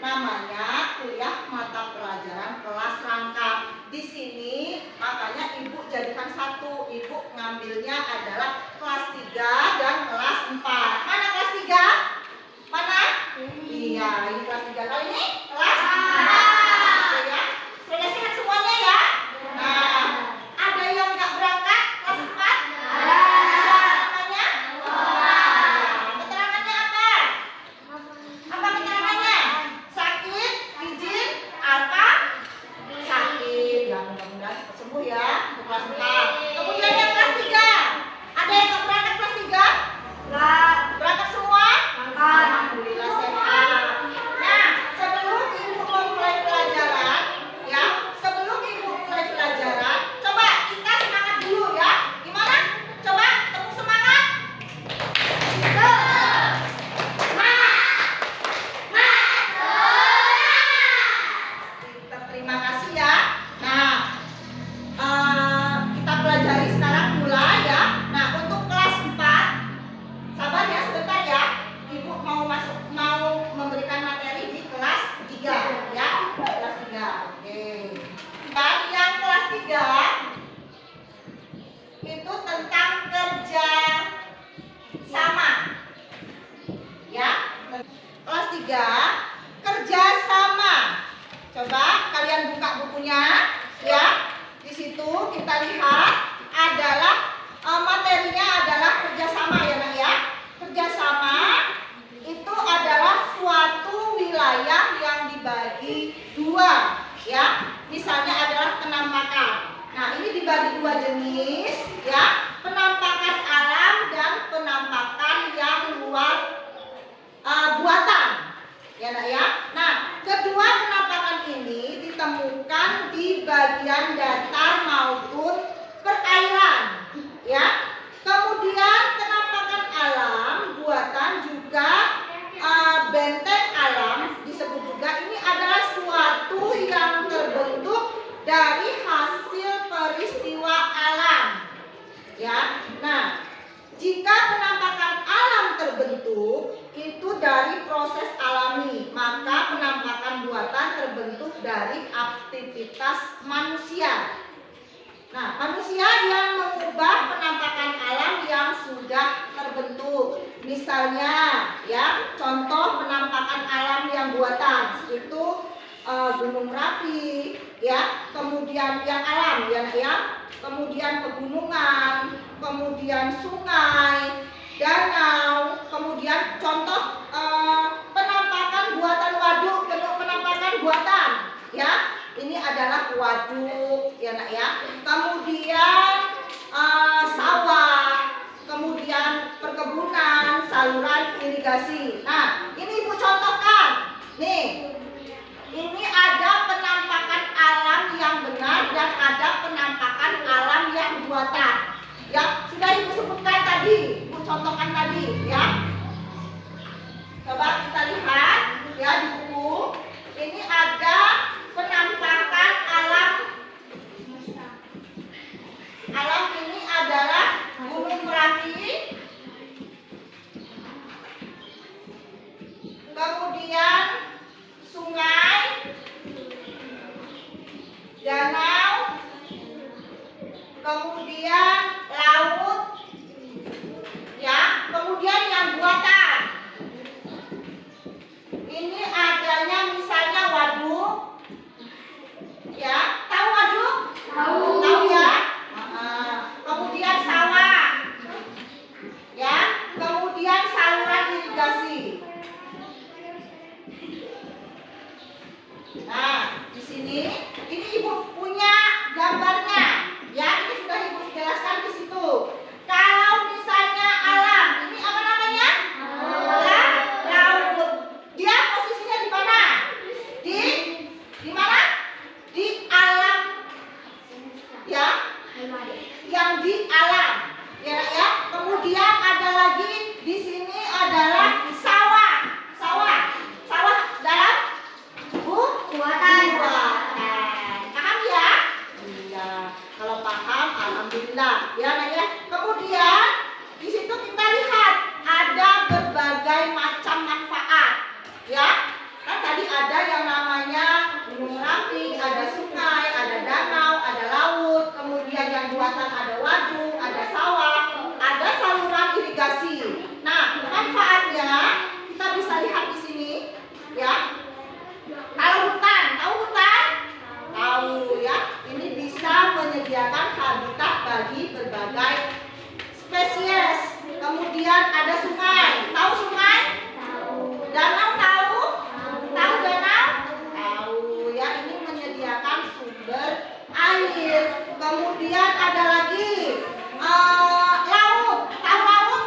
Namanya kuliah mata pelajaran kelas rangkap. Di sini makanya Ibu jadikan satu. Ibu ngambilnya adalah kelas 3 dan kelas 4. Mana kelas 3? Mana? Iya, ini kelas 3. Kali ini kelas 4. Ya. Sudah sehat semuanya ya? Nah, ada yang nggak berangkat kelas 4? Namanya? Keterangannya apa? Apa keterangannya? Sakit, izin, apa? Sakit. Ya, mudah-mudahan cepat sembuh ya untuk kelas 4. Kemudian yang kelas 3. Ada yang nggak berangkat kelas 3? Berangkat semua? Alhamdulillah sehat. Nah, sebelum Ibu memulai pelajaran, ya, sebelum Ibu mulai pelajaran, coba kita semangat dulu ya. Gimana? Coba tepuk semangat. Terima kasih ya. Nah, kita pelajari sekarang mulai ya. Nah, untuk kelas 4, sabar ya sebentar ya. Ibu mau memberikan materi di kelas 3 ya. Kelas 3. Oke. Dan yang kelas 3 itu tentang kerja sama. Ya. Kelas 3 kerja sama. Coba kalian buka bukunya ya. Di situ kita lihat adalah materinya adalah kerjasama ya Nak ya. Kerjasama itu adalah suatu wilayah yang dibagi 2 ya. Misalnya adalah penampakan. Nah, ini dibagi 2 jenis ya. Penampakan alam dan penampakan yang luar buatan. Ya Nak ya. Nah, kedua penampakan ini ditemukan di bagian datar maupun perairan. Ya. Kemudian penampakan alam buatan juga benteng alam disebut juga ini adalah suatu yang terbentuk dari hasil peristiwa alam. Ya. Nah, jika penampakan alam terbentuk itu dari proses alami, maka penampakan buatan terbentuk dari aktivitas manusia. Nah, manusia yang mengubah penampakan alam yang sudah terbentuk. Misalnya, ya, contoh penampakan alam yang buatan itu Gunung Merapi, ya, kemudian yang alam, ya, kemudian pegunungan, kemudian sungai, danau, kemudian contoh penampakan buatan waduk, bentuk penampakan buatan, ya. Ini adalah waduk, ya Nak ya. Kemudian sawah, kemudian perkebunan, saluran irigasi. Nah, ini Ibu contohkan. Nih, ini ada penampakan alam yang benar dan ada penampakan alam yang buatan. Ya, sudah Ibu sebutkan tadi, Ibu contohkan tadi, ya. Coba kita lihat ya di buku. Ini ada penampakan alam. Alam ini adalah Gunung Merapi. Kemudian sungai, danau, kemudian laut, ya, kemudian yang buatan. Ini adanya misalnya waduk, ya, tahu waduk? Tahu ya. Kemudian sawah, ya, kemudian saluran irigasi. Nah, di sini ini Ibu punya gambarnya, ya, ini sudah Ibu jelaskan di situ. Kalau misalnya alam, ini apa namanya? Laut. Dia posisinya di mana? Di mana? Di alam, ya, yang di alam, ya, ya. Kemudian ada lagi di sini adalah sawah dalam buatan. Paham ya? ada yang namanya gunung merapi, ada sungai, ada danau, ada laut, kemudian yang buatan ada waduk, ada sawah, ada saluran irigasi. Nah, manfaatnya kita bisa lihat di sini, ya. Kalau hutan, tahu hutan? Tahu ya. Ini bisa menyediakan habitat bagi berbagai spesies. Kemudian ada sungai, tahu sungai? Danau tahu? Tahu danau? Tahu ya, ini menyediakan sumber air. Kemudian ada lagi laut. Tahu laut?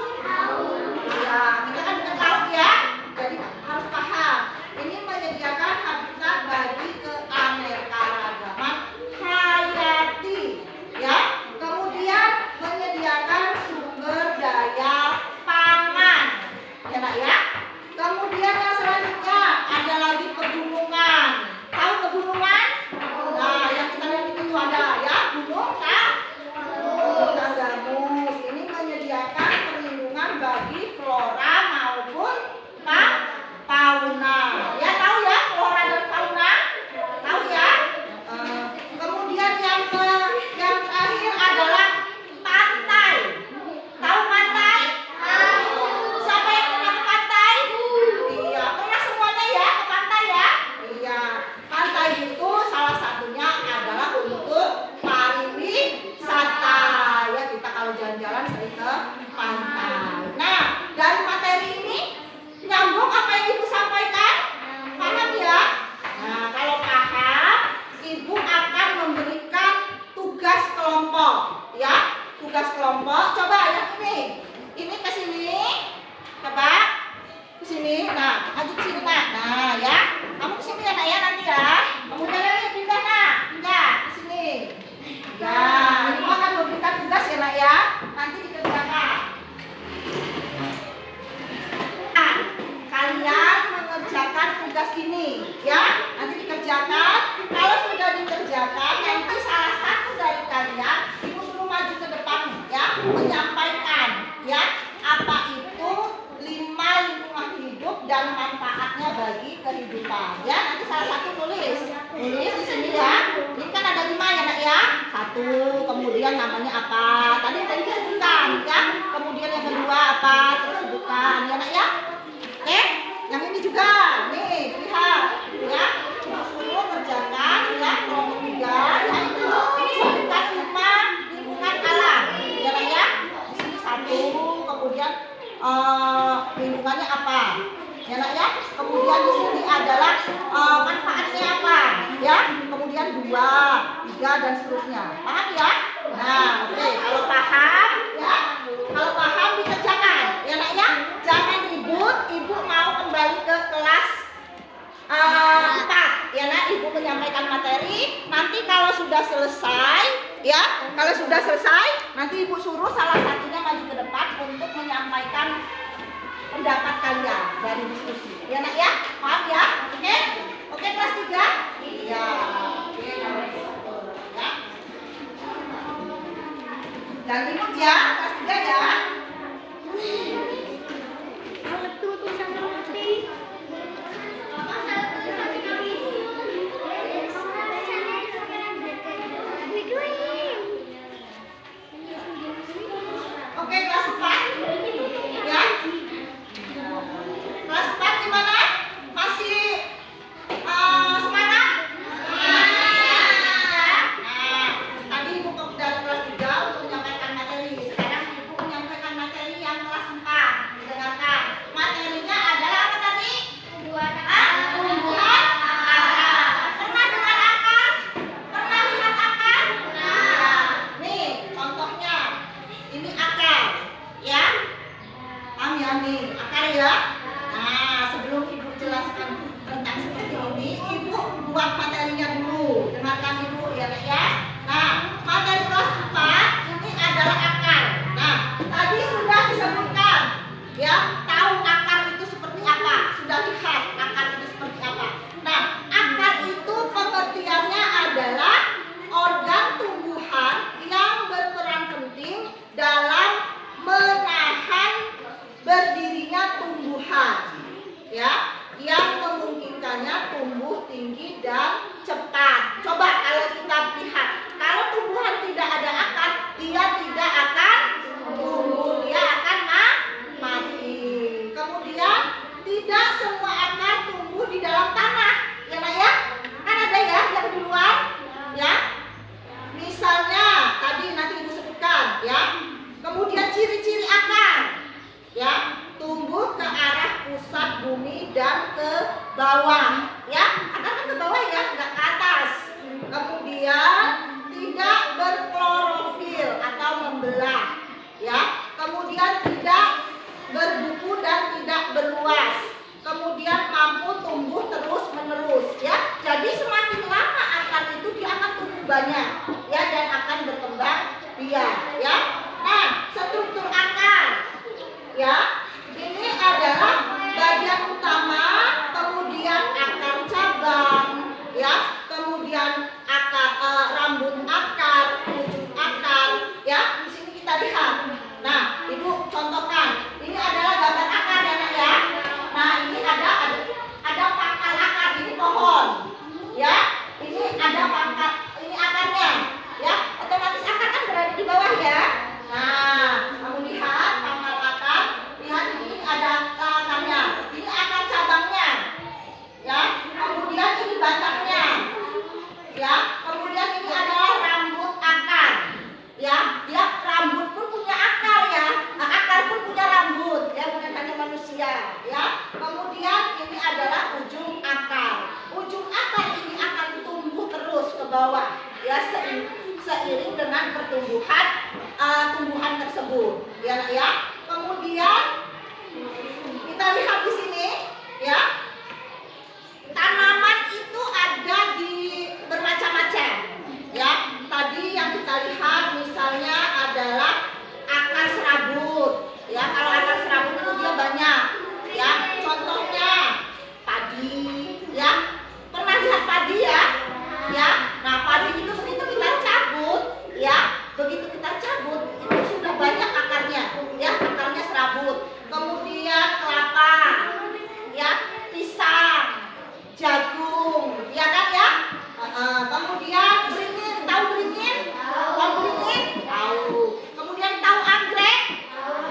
Ya, kita kan dekat laut ya. Jadi harus paham. Ini menyediakan habitat bagi keanekaragaman hayati ya. Kemudian menyediakan sumber daya pangan. Ya Nak ya. Kemudian yang selanjutnya ada lagi pegunungan. Tahu pegunungan? Nah, yang kita lihat itu ada ya, gunung Tanggamus. Ini menyediakan perlindungan bagi flora maupun fauna. Ya tahu ya, flora dan fauna? Tahu ya? Kemudian yang terakhir adalah pantai. Tahu pantai? Siapa yang pernah ke pantai? Iya, pernah semuanya ya ke pantai ya? Iya, pantai itu salah satunya adalah untuk pariwisata. Ya, kita kalau jalan-jalan sering ke pantai. Nah, dari materi ini nyambung apa yang Ibu sampaikan? Paham ya? Nah, kalau paham, Ibu akan memberikan tugas kelompok. Ya, tugas kelompok. Coba yang ini. Ini ke sini. Coba ke sini. Nah, maju ke sini Nak. Nah, ya. Kamu ke sini ya Nak ya nanti ya. Kemudian ini pindah Nak. Pindah ke sini. Ya, Ibu akan memberikan tugas ya Nak ya. Nanti dikerjakan. Nah, kalian mengerjakan tugas ini ya. Nanti dikerjakan. Kalau sudah dikerjakan, nanti salah satu dari kalian Ibu suruh maju ke depan ya, menyampaikan ya apa itu 5 lingkungan hidup dan manfaatnya bagi kehidupan. Ya, nanti salah satu tulis di sini ya. Ini kan ada 5 ya Nak ya. 1, kemudian namanya apa? Tadi disebutkan ya. Kemudian yang kedua apa? Terus sebutkan ya Nak ya. Oke? Yang ini juga. Nih, lihat ya. Suruh kerjakan ya kelompok 3 ya, itu disebutkan 5 lingkungan alam. Ya Nak ya. Di sini 1, kemudian lingkungannya apa? Ya Nak ya. Kemudian di sini adalah manfaatnya apa? Ya. Kemudian 2, 3 dan seterusnya. Paham ya? Nah, oke. Kalau paham ya. Kalau paham dikerjakan. Ya Nak ya. Jangan ribut. Ibu mau kembali ke kelas 4. Ya Nak, Ibu menyampaikan materi. Nanti kalau sudah selesai ya, kalau sudah selesai nanti Ibu suruh salah satunya maju ke depan untuk menyampaikan pendapat kalian dari diskusi. Ya Nak ya, paham ya? Oke? Oke kelas 3? Iya. Oke, ya. Jangan ribut ya, kelas 3 ya. Oke, kelas 4 ya. Kelas 4 gimana? Masih semangat? Nah, tadi Ibu dari kelas 3 untuk menyampaikan materi. Sekarang Ibu menyampaikan materi yang kelas 4. Dengarkan. Materinya adalah apa tadi? Tumbuhan akar. Pernah dengar akar? Pernah lihat akar? Nah, nih contohnya. Ini akar, ya. Paham ya nih, akar ya. Nah, sebelum Ibu jelaskan tentang seperti ini, Ibu buat materinya dulu. Dengarkan Ibu ya Nak ya. Nah, materi kelas 4 ini adalah akar. Nah, tadi sudah disebutkan ya, tahu akar itu seperti apa? Sudah lihat akar itu seperti apa? Nah, akar itu pengertiannya adalah organ tumbuhan yang berperan penting dalam menahan berdirinya tumbuhan ya, yang memungkinkannya tumbuh tinggi dan cepat. Coba kalau kita lihat, kalau tumbuhan tidak ada akar, dia tidak akan tumbuh, dia akan mati. Kemudian tidak semua akar tumbuh di dalam tanah, ya nak ya? Kan ada ya yang di luar, ya. Misalnya tadi nanti ibu sebutkan, ya. Kemudian ciri-ciri akar, ya, tumbuh ke arah pusat bumi dan ke bawah, ya. Akar kan ke bawah ya, nggak ke atas. Kemudian tidak berklorofil atau membelah, ya. Kemudian tidak berbuku dan tidak berluas. Kemudian mampu tumbuh terus menerus, ya. Jadi semakin lama akar itu dia akan tumbuh banyak, ya, dan akan berkembang biak, ya. Nah, struktur akar, ya, ini adalah bagian utama, kemudian akar cabang, ya, kemudian akar rambut akar, ujung akar, ya. Di sini kita lihat. Nah, ibu contohkan. Ini adalah gambar akar ya nak ya. Nah, ini ada pangkal akar, ini pohon, ya. Ini ada pangkal, ini akarnya, ya. Otomatis akar kan berada di bawah ya. Nah, kamu lihat pangkal akar, lihat ini ada akarnya, ini akar cabangnya, ya. Kemudian ini batangnya, ya. Kemudian ini adalah rambut akar, ya. Dia rambut pun punya akar ya. Nah, akar pun punya rambut, ya, bukan hanya manusia, ya. Kemudian ini adalah ujung akar. Ujung akar ini akan tumbuh terus ke bawah, ya, seiring dengan pertumbuhan tumbuhan tersebut, ya nak ya. Kemudian kita lihat di sini, ya, tanaman itu ada di bermacam-macam, ya. Tadi yang kita lihat misalnya adalah akar serabut, ya. Kalau akar serabut itu dia banyak, ya. Contohnya padi, ya. Pernah lihat padi ya? Ya. Nah, padi itu begitu kita cabut, ya. Begitu kita cabut itu sudah banyak akarnya, ya. Akarnya serabut. Kemudian kelapa, ya, pisang, jagung, ya kan ya. Kemudian beringin, tahu beringin? Tahu beringin? Tahu. Kemudian tahu anggrek?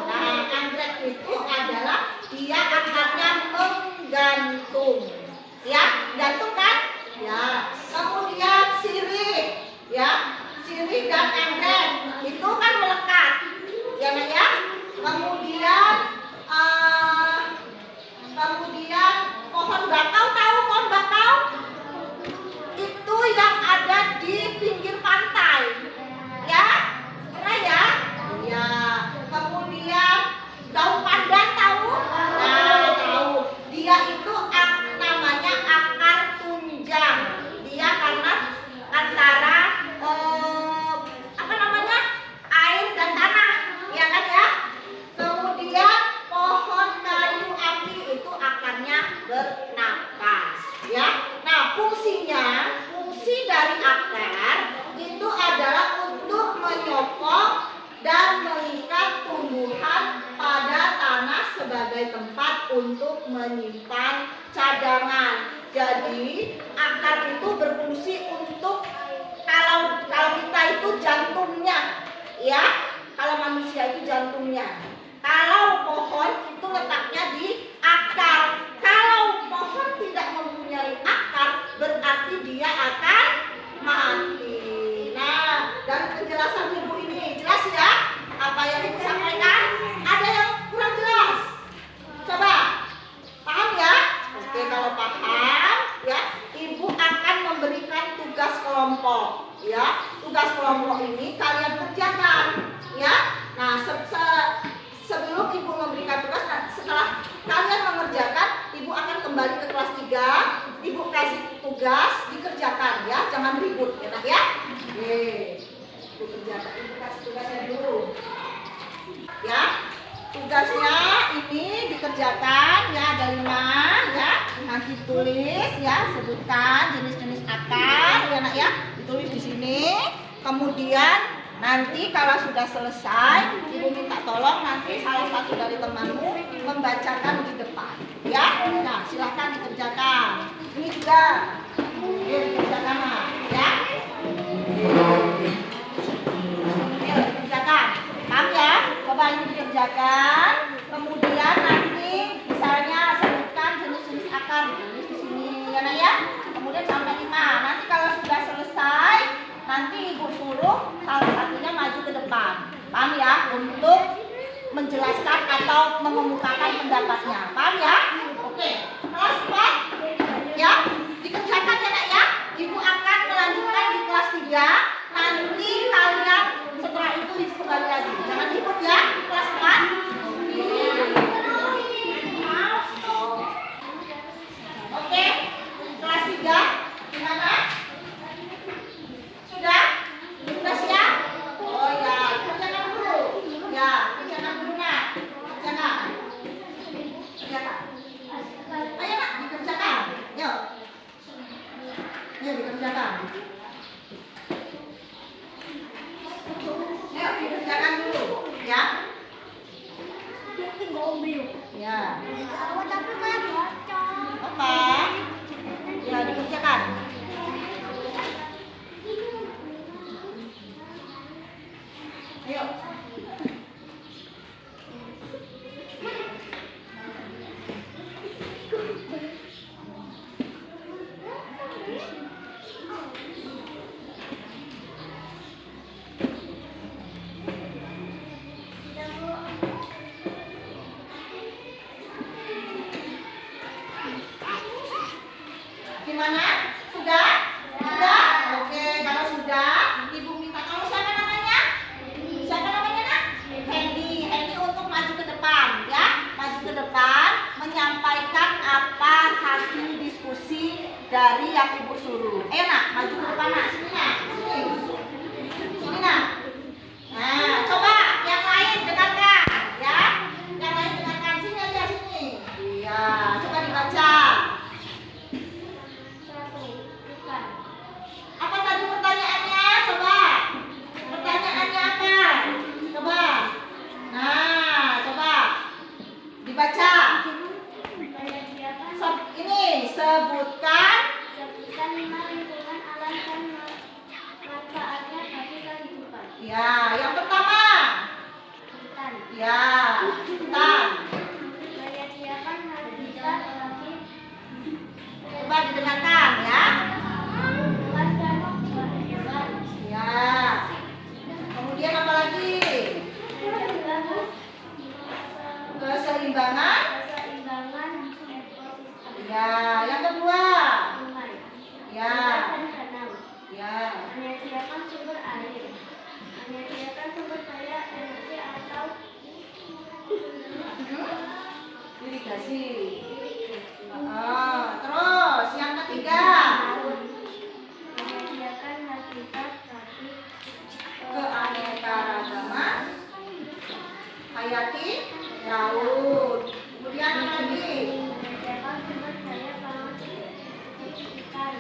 Nah, anggrek itu adalah dia akarnya menggantung, ya, gantung kan? Ya. Kemudian sirih, ya, sirih dan anggrek itu kan melekat, ya nak ya. Kemudian pohon bakau, tahu pohon bakau? Itu yang ada di pinggir pantai, ya, pernah ya? Iya. Kemudian daun pandan tahu? Nah, tahu. Dia itu namanya akar tunjang. Dia karena antara air dan tanah, ya kan ya. Kemudian pohon kayu api itu akarnya bernapas, ya. Nah, fungsi dari akar itu adalah untuk menyokong dan mengikat tumbuhan pada tanah sebagai tempat untuk menyimpan cadangan. Jadi akar itu berfungsi untuk kalau kita itu jantungnya, ya. Kalau manusia itu jantungnya. Kalau pohon itu letaknya di akar. Kalau pohon tidak mempunyai akar, berarti dia akan mati. Nah, dari penjelasan ibu ini jelas ya apa yang ibu sampaikan? Ada yang kurang jelas? Coba, paham ya? Oke, kalau paham, ya, ibu akan memberikan tugas kelompok, ya. Tugas kelompok ini kalian kerjakan, ya. Nah, sebelum ibu memberikan tugas, setelah kalian mengerjakan, ibu akan kembali ke kelas 3. Ibu kasih tugas, dikerjakan, ya. Jangan ribut, ya nak ya. Oke, ibu kerjakan. Ibu kasih tugasnya dulu, ya. Tugasnya ini dikerjakan, ya, ada 5, ya. Nanti tulis, ya, sebutkan jenis-jenis akar, ya nak ya. Ditulis di sini. Kemudian nanti kalau sudah selesai, ibu minta tolong nanti salah satu dari temanmu membacakan di depan, ya. Nah, silahkan dikerjakan. Ini juga Ayo dikerjakan Nak, ya. Ayo dikerjakan. Paham ya? Coba ini dikerjakan. Kemudian nanti misalnya sebutkan jenis-jenis akar di sini ya Nak ya. Kemudian sampai 5. Nanti kalau sudah selesai, nanti Ibu suruh salah satunya maju ke depan. Paham ya? Untuk menjelaskan atau mengemukakan pendapatnya. Paham ya? Oke. Kelas 4 ya. Dikerjakan ya Nak ya. Ibu akan melanjutkan di kelas 3. Nanti kalian setelah itu kembali lagi. Jangan ikut ya kelas 4. Oke. Kelas 3 gimana? Sudah? Sudah siap? Oh ya, kerjakan dulu. Ya, kerjakan dulu Nak. Kerjakan. Kerjakan. Ayo Nak, dikerjakan. Yuk. Yuk dikerjakan. Yuk dikerjakan dulu, ya. Ya. Apa? Ya dikerjakan. Ayo. Gimana? Sudah? Sudah? Oke, kalau sudah, Ibu minta kamu siapa namanya? Siapa namanya Nak? Hendy. Hendy untuk maju ke depan, ya. Maju ke depan, menyampaikan apa hasil diskusi dari yang Ibu suruh. Ayo Nak, maju ke depan Nak. Sini Nak. Sini. Sini Nak. Nah, coba yang lain dengarkan, ya. Yang lain dengarkan. Sini aja, sini. Iya, coba dibaca. Apa tadi pertanyaannya? Coba. Pertanyaannya apa? Coba. Nah, coba. Dibaca. Ini sebutkan 5 lingkungan alam dan manfaatnya bagi kehidupan. ya, yang pertama. Hutan. Ya, hutan. Menyediakan habitat bagi Coba didengarkan ya. hewan dan buah-buahan. Ya. Kemudian apa lagi? Menjaga Keseimbangan. keseimbangan ekosistem. Ya, yang kedua. Lingkungan. Ya. Dan danau. Ya. Menyediakan sumber air. Menyediakan sumber daya energi atau Irigasi. Oh, terus yang ketiga. menyediakan habitat bagi Keanekaragaman hayati laut. Kemudian apa lagi? menyediakan sumber daya pangan ikan.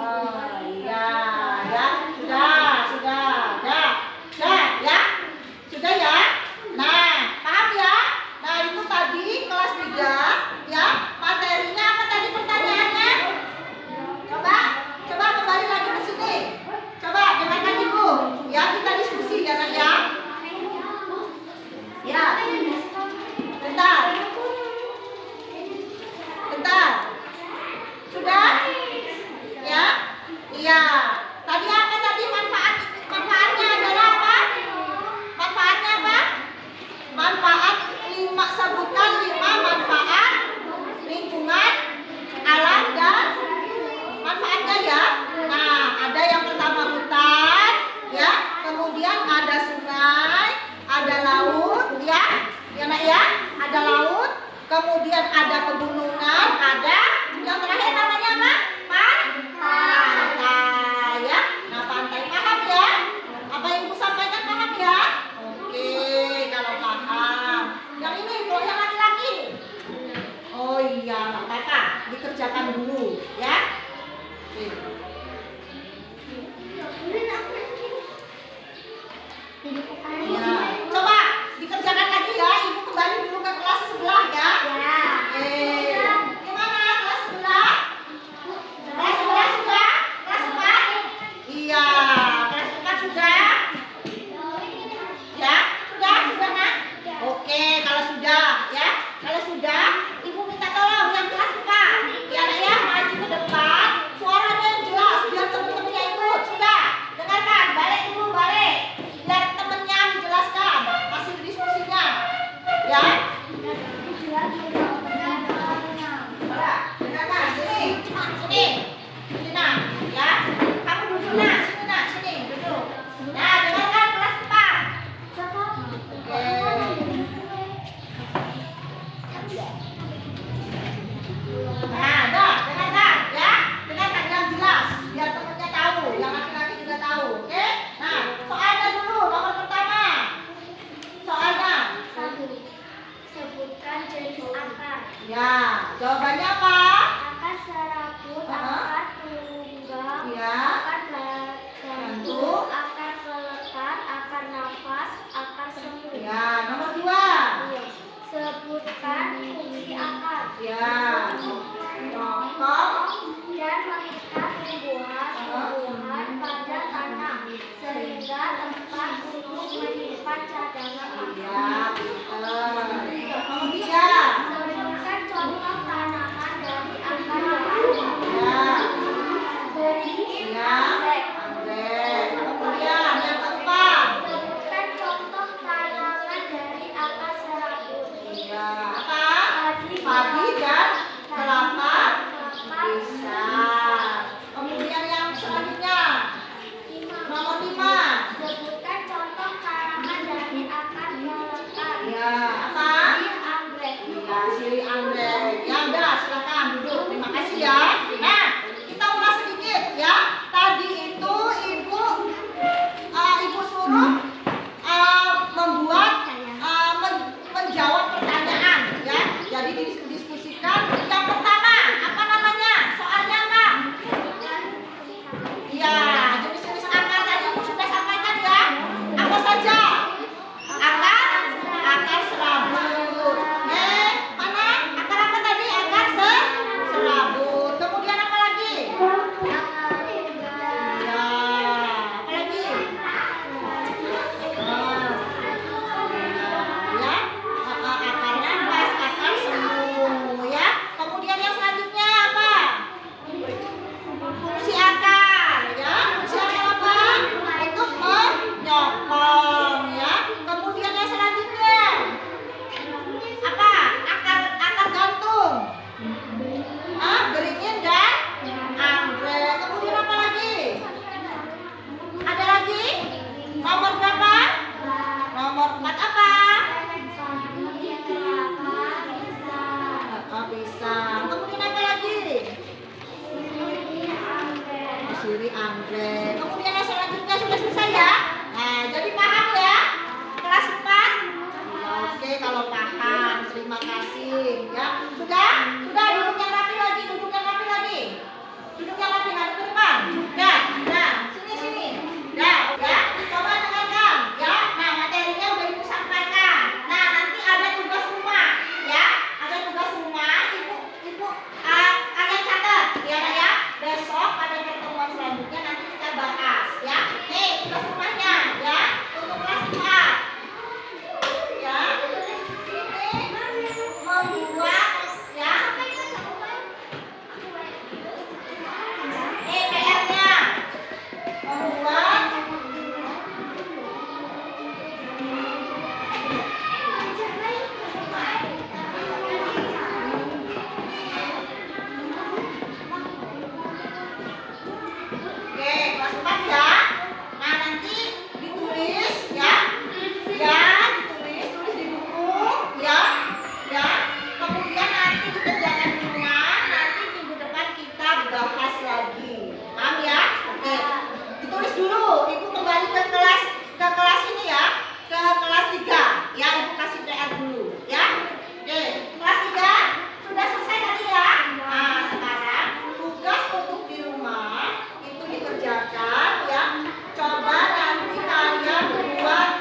Oh iya, ya, sudah, ya, sudah ya. Nah, paham ya? Nah itu tadi kelas 3 ya. Materinya apa tadi pertanyaannya? Coba kembali lagi ke sini. Coba dengarkan Ibu. Ya kita diskusi ya Nak ya. Ya. Bentar. Sudah? Ya? Iya. Ya, nyokong. dan mengikat tumbuhan pada tanah sehingga tempat untuk menyimpan cadangan Ya, makanan. pinter. Kemudian, Sebutkan contoh tanaman dari akar daun. ya, Beringin, ya, anggrek. anggrek. Kemudian yang keempat. Sebutkan contoh tanaman dari akar serabut. Ya, apa? Padi dan kelapa. Bisa. Kemudian yang selanjutnya, nomor 5. Sebutkan contoh tanaman dari akar kelelekar. Ya, apa? Sirih anggrek. Ya, sirih anggrek. Ya udah, silakan duduk. Terima kasih ya. Nah, kita ulas sedikit ya. Tadi itu ibu suruh membuat menjawab pertanyaan ya. Jadi didiskusikan. Yang pertama, apa namanya? Soalnya apa? Iya, jenis-jenis akar tadi ibu sudah sampaikan ya. Apa saja? Akar serabut. Mana? Akar apa tadi? Akar serabut. Kemudian apa lagi? Ya, apa lagi? Ya, akarnya pas akar semu ya. Kemudian yang selanjutnya apa? Fungsi akar ya. Fungsi akar apa? Untuk menyokong ya. Kemudian yang selanjutnya apa? Akar gantung. Beringin dan anggrek. Kemudian apa lagi? Ada lagi? Nomor berapa? Nomor 4 apa? Pisang. Kemudian apa lagi? Sirih anggrek. Kemudian yang selanjutnya sudah selesai ya. Nah, jadi paham ya? Kelas 4? Oke, kalau paham, terima kasih ya. Sudah? Sudah, duduk yang rapi lagi, duduk yang rapi lagi. Duduk yang rapi, ngadep ke depan. Dah, sini. Dah, ya. Coba dengarkan ya. Nah, materinya udah ibu sampaikan. Nah, nanti ada tugas rumah ya. Ada tugas rumah, ibu kalian catat ya, ya. Besok pada pertemuan selanjutnya nanti kita bahas ya. Nih, tugas rumahnya ya. Untuk kelas 4. Ya, ini membuat ya. PR-nya membuat Oke, kelas 4 ya. Nah, nanti ditulis ya. Tulis di buku ya. Kemudian nanti dikerjakan di rumah, nanti minggu depan kita bahas lagi. Paham ya? Oke. Ditulis dulu. Ibu kembali ke kelas ini ya. Ke kelas 3. Ya, ibu kasih PR dulu ya. Oke, kelas 3 sudah selesai tadi ya. Nah, sekarang tugas untuk di rumah itu dikerjakan ya. Coba nanti kalian buat tumbuhan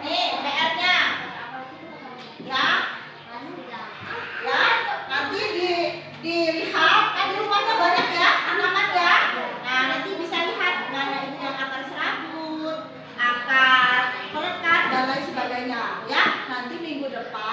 nih PR-nya ya. Nanti dilihat kan di rumahnya banyak ya tanaman ya. Nah, nanti bisa lihat mana ini yang akar serabut, akar pelekat dan lain sebagainya ya. Nanti minggu depan